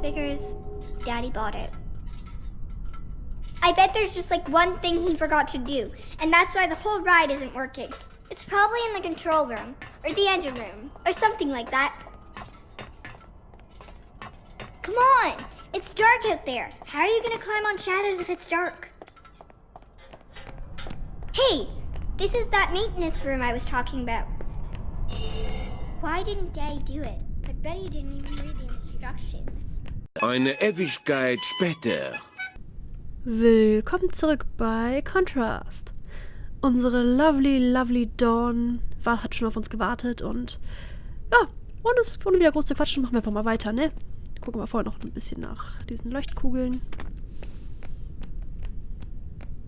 Because Daddy bought it. I bet there's just like one thing he forgot to do, and that's why the whole ride isn't working. It's probably in the control room, or the engine room, or something like that. Come on! It's dark out there. How are you gonna climb on shadows if it's dark? Hey! This is that maintenance room I was talking about. Why didn't Daddy do it? I bet he didn't even read the instructions. Eine Ewigkeit später. Willkommen zurück bei Contrast. Unsere lovely Dawn hat schon auf uns gewartet und ja, ohne wieder groß zu quatschen, machen wir einfach mal weiter, ne? Gucken wir vorher noch ein bisschen nach diesen Leuchtkugeln.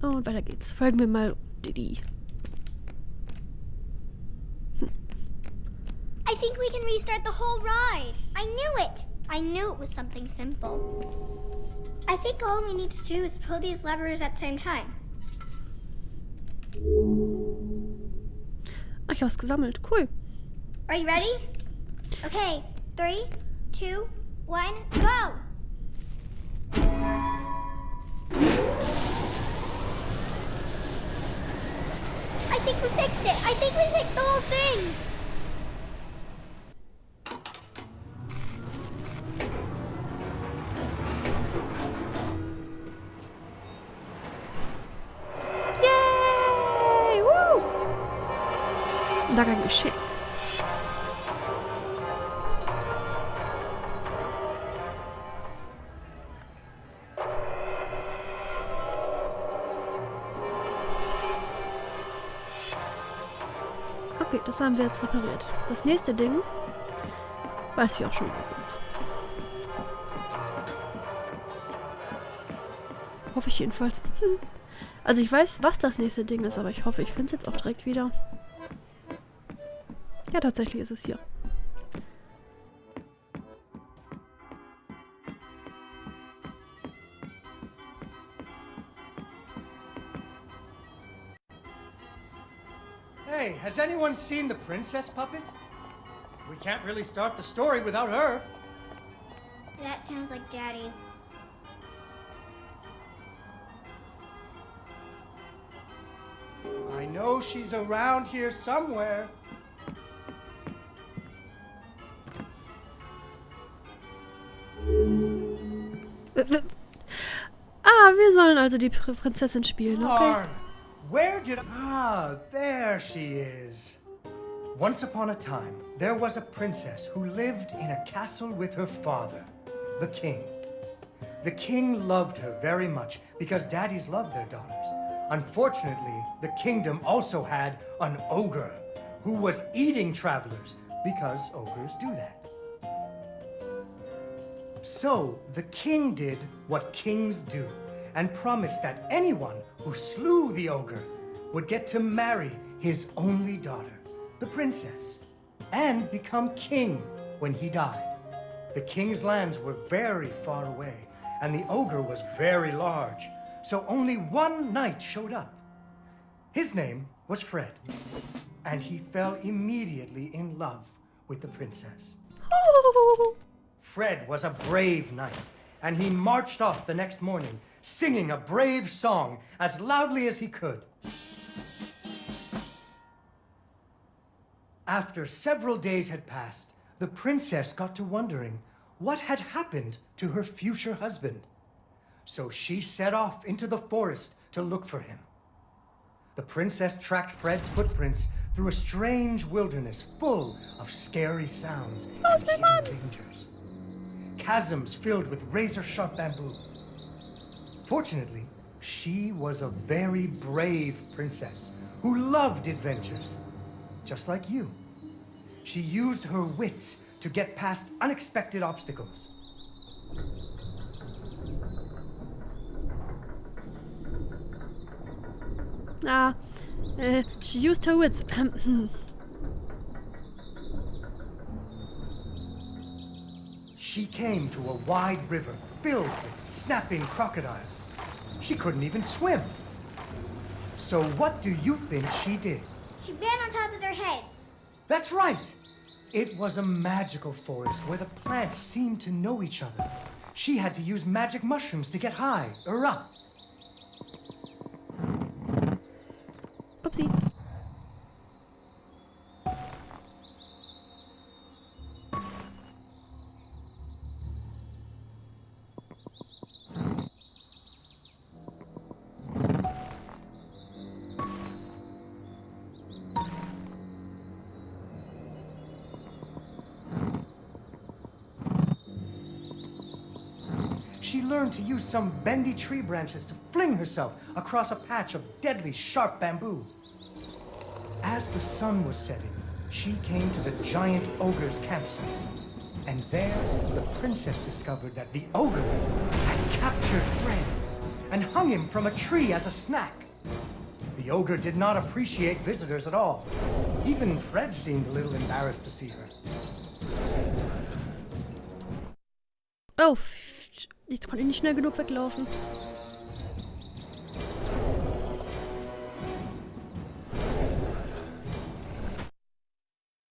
Und weiter geht's. Folgen wir mal Didi. I think we can restart the whole ride. I knew it. I knew it was something simple. I think all we need to do is pull these levers at the same time. Ach, ich hab's gesammelt. Cool. Are you ready? Okay, 3, 2, 1, go! I think we fixed it. I think we fixed the whole thing. Da kein Geschenk. Okay, das haben wir jetzt repariert. Das nächste Ding weiß ich auch schon, was es ist. Hoffe ich jedenfalls. Also ich weiß, was das nächste Ding ist, aber ich hoffe, ich finde es jetzt auch direkt wieder. Ja, tatsächlich ist es hier. Hey, has anyone seen the princess puppet? We can't really start the story without her. That sounds like Daddy. I know she's around here somewhere. Wir sollen also die Prinzessin spielen, okay? Where did there she is. Once upon a time, there was a princess who lived in a castle with her father, the king. The king loved her very much because daddies loved their daughters. Unfortunately, the kingdom also had an ogre who was eating travelers because ogres do that. So the king did what kings do and promised that anyone who slew the ogre would get to marry his only daughter, the princess, and become king when he died. The king's lands were very far away, and the ogre was very large, so only one knight showed up. His name was Fred, and he fell immediately in love with the princess. Fred was a brave knight, and he marched off the next morning, singing a brave song as loudly as he could. After several days had passed, the princess got to wondering what had happened to her future husband. So she set off into the forest to look for him. The princess tracked Fred's footprints through a strange wilderness full of scary sounds and hidden dangers. Chasms filled with razor-sharp bamboo. Fortunately, she was a very brave princess who loved adventures, just like you. She used her wits to get past unexpected obstacles. She used her wits. She came to a wide river filled with snapping crocodiles. She couldn't even swim. So what do you think she did? She ran on top of their heads. That's right! It was a magical forest where the plants seemed to know each other. She had to use magic mushrooms to get high or up. Upsi. She learned to use some bendy tree branches to fling herself across a patch of deadly sharp bamboo. As the sun was setting, she came to the giant ogre's campsite. And there, the princess discovered that the ogre had captured Fred and hung him from a tree as a snack. The ogre did not appreciate visitors at all. Even Fred seemed a little embarrassed to see her. Oh, jetzt konnte ich nicht schnell genug weglaufen.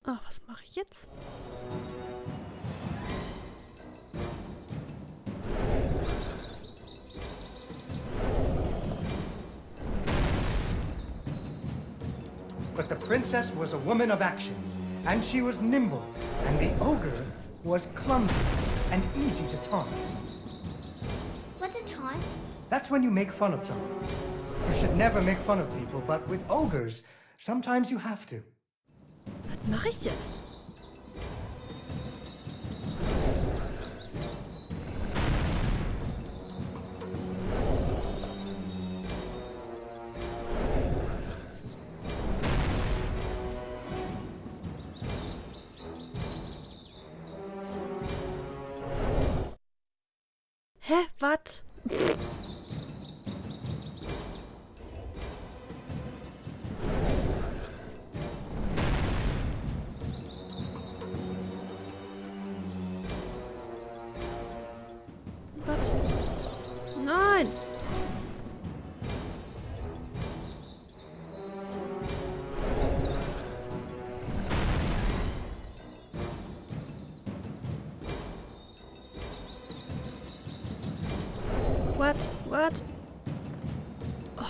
Ah, was mache ich jetzt? But the princess was a woman of action, and she was nimble, and the ogre was clumsy and easy to taunt. What's a taunt? That's when you make fun of someone. You should never make fun of people, but with ogres, sometimes you have to. Was mache ich jetzt? Hä? Was? Was? Nein! What? What? Oh.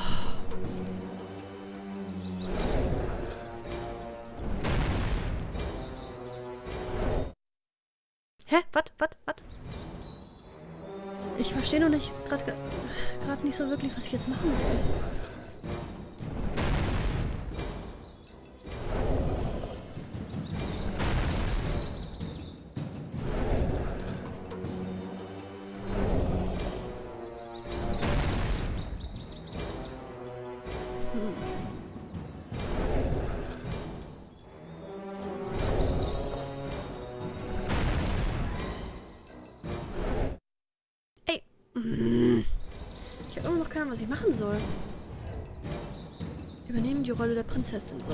Hä? Was? Ich verstehe noch nicht, gerade nicht so wirklich, was ich jetzt machen soll. Ey. Ich habe immer noch keine Ahnung, was ich machen soll. Übernehmen die Rolle der Prinzessin so.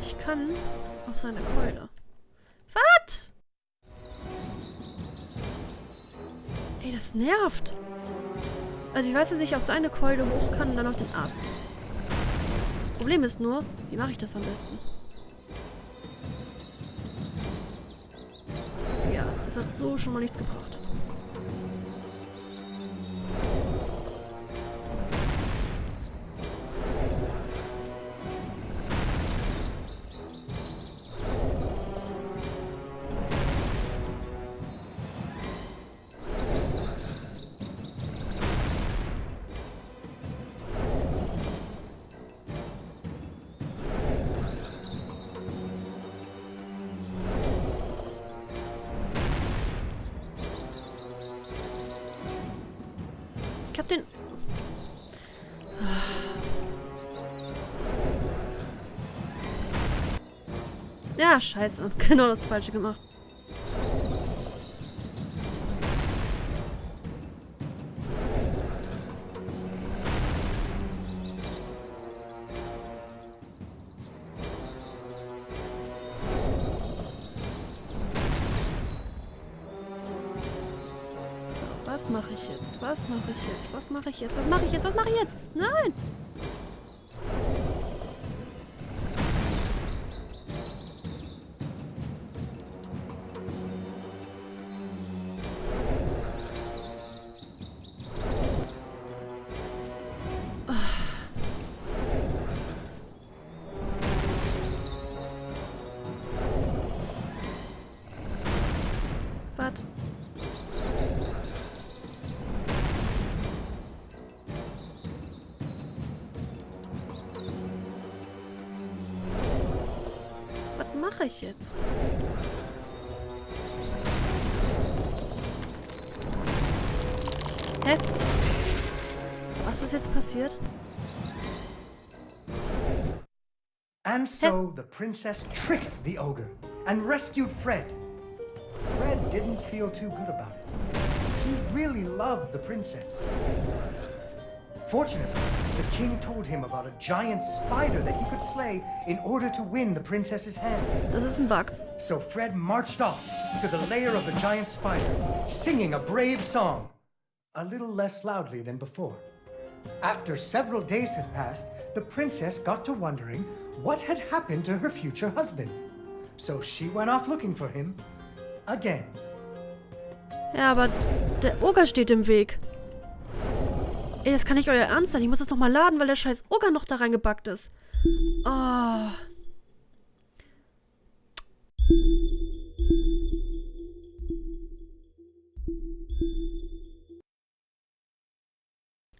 Ich kann auf seine Keule. Was? Ey, das nervt. Also ich weiß, dass ich auf seine Keule hoch kann und dann auf den Ast. Das Problem ist nur, wie mache ich das am besten? Ja, das hat so schon mal nichts gebracht. Ich hab den... Ja, scheiße. Genau das Falsche gemacht. So, was mache ich jetzt? Was mache ich jetzt? Was mache ich jetzt? Was mache ich jetzt? Was mache ich jetzt? Nein! Was? Was mache ich jetzt? Hä? Was ist jetzt passiert? And so the princess tricked the ogre and rescued Fred. Fred didn't feel too good about it. He really loved the princess. Fortunately, the king told him about a giant spider that he could slay in order to win the princess's hand. Das ist ein Bug. So Fred marched off to the lair of the giant spider, singing a brave song, a little less loudly than before. After several days had passed, the princess got to wondering what had happened to her future husband. So she went off looking for him again. Ja, aber der Oger steht im Weg. Ey, das kann nicht euer Ernst sein. Ich muss das nochmal laden, weil der scheiß Oger noch da reingebackt ist. Oh.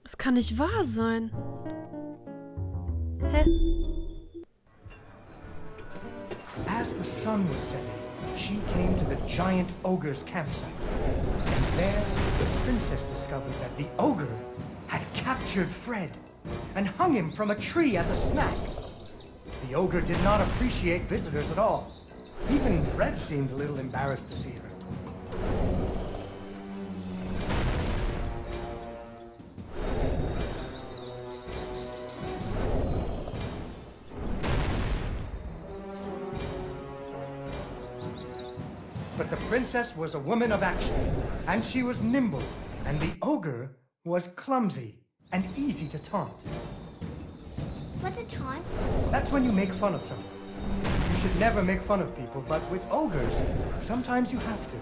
Das kann nicht wahr sein. Hä? As the sun was setting, she came to the giant ogre's campsite. And there, the princess discovered that the ogre had captured Fred and hung him from a tree as a snack. The ogre did not appreciate visitors at all. Even Fred seemed a little embarrassed to see her. But the princess was a woman of action, and she was nimble, and the ogre was clumsy and easy to taunt. What's a taunt? That's when you make fun of someone. You should never make fun of people, but with ogres, sometimes you have to.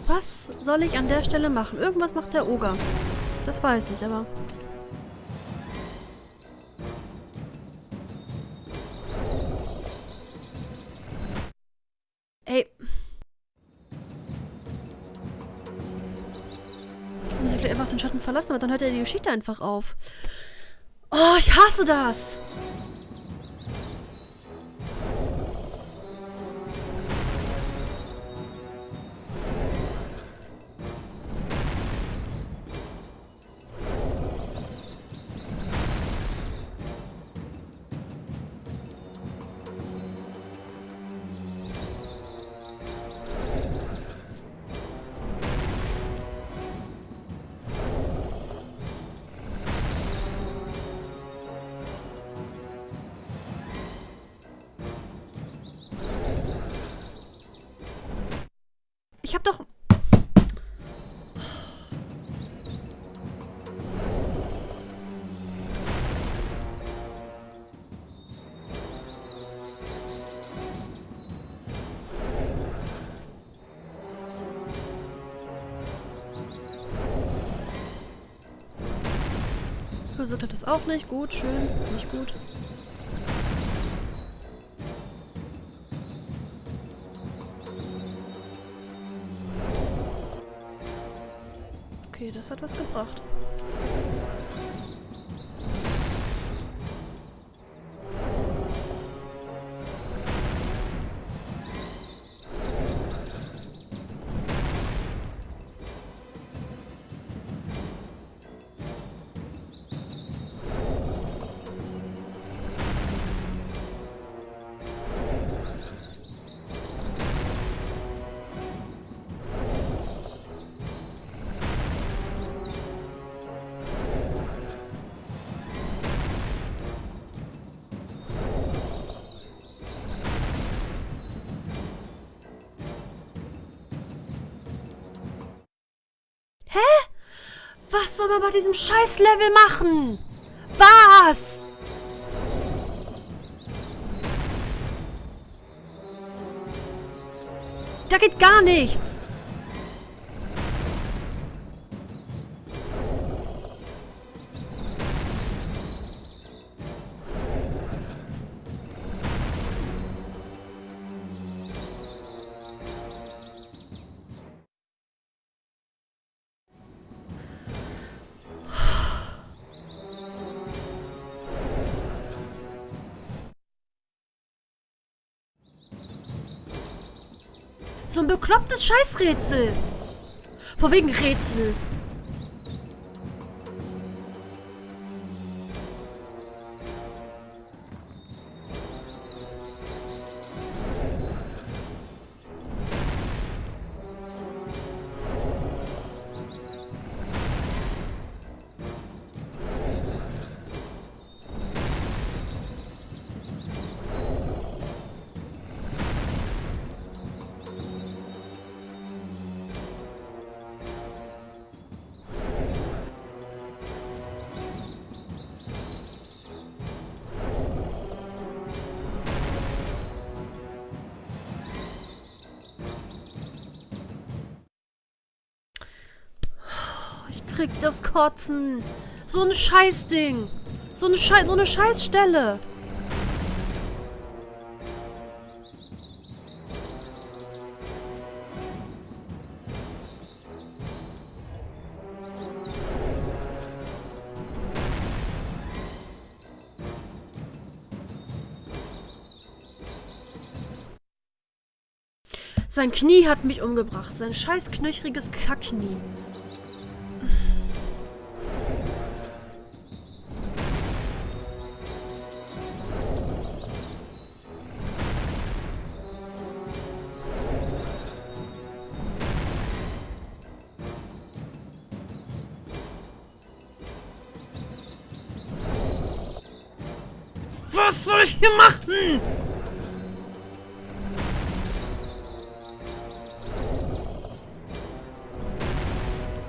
Was soll ich an der Stelle machen? Irgendwas macht der Oger. Das weiß ich, aber... Ey. Muss ich vielleicht einfach den Schatten verlassen, aber dann hört ja die Geschichte einfach auf. Oh, ich hasse das! Ich hab doch... Versucht hat das auch nicht. Gut, schön. Nicht gut. Okay, das hat was gebracht. Was soll man bei diesem Scheiß-Level machen? Was? Da geht gar nichts. So ein beklopptes Scheißrätsel. Vor wegen Rätsel. Kriegt das Kotzen. So ein Scheißding. So eine Scheißstelle. Sein Knie hat mich umgebracht. Sein scheiß knöchriges Kackknie. Was soll ich hier machen?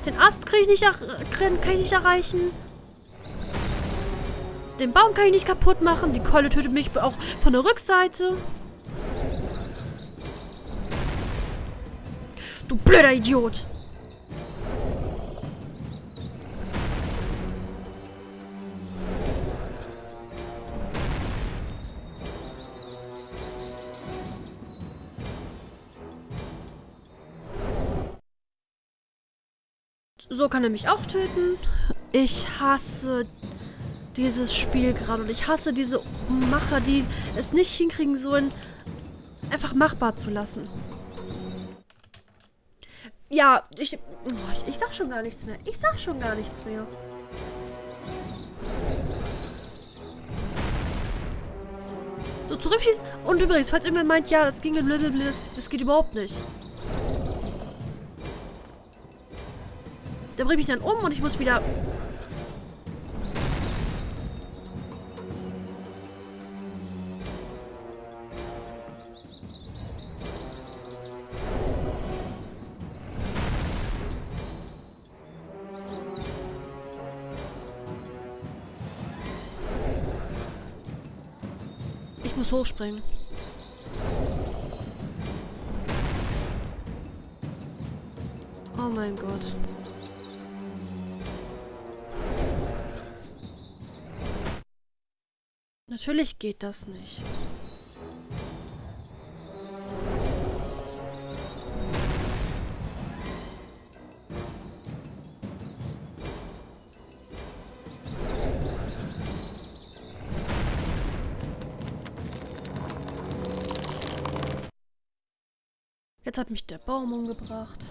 Den Ast kann ich nicht erreichen. Den Baum kann ich nicht kaputt machen. Die Keule tötet mich auch von der Rückseite. Du blöder Idiot. So kann er mich auch töten. Ich hasse dieses Spiel gerade. Und ich hasse diese Macher, die es nicht hinkriegen sollen, einfach machbar zu lassen. Ja, ich sag schon gar nichts mehr. Ich sag schon gar nichts mehr. So, zurückschießen. Und übrigens, falls irgendwer meint, ja, das ging in das geht überhaupt nicht. Der bringt mich dann um und ich muss wieder... Ich muss hochspringen. Oh mein Gott. Natürlich geht das nicht. Jetzt hat mich der Baum umgebracht.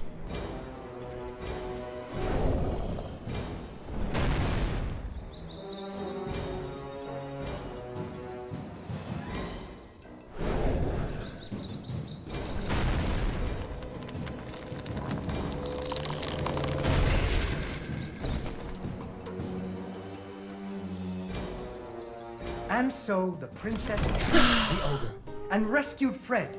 And so the princess tricked the ogre and rescued Fred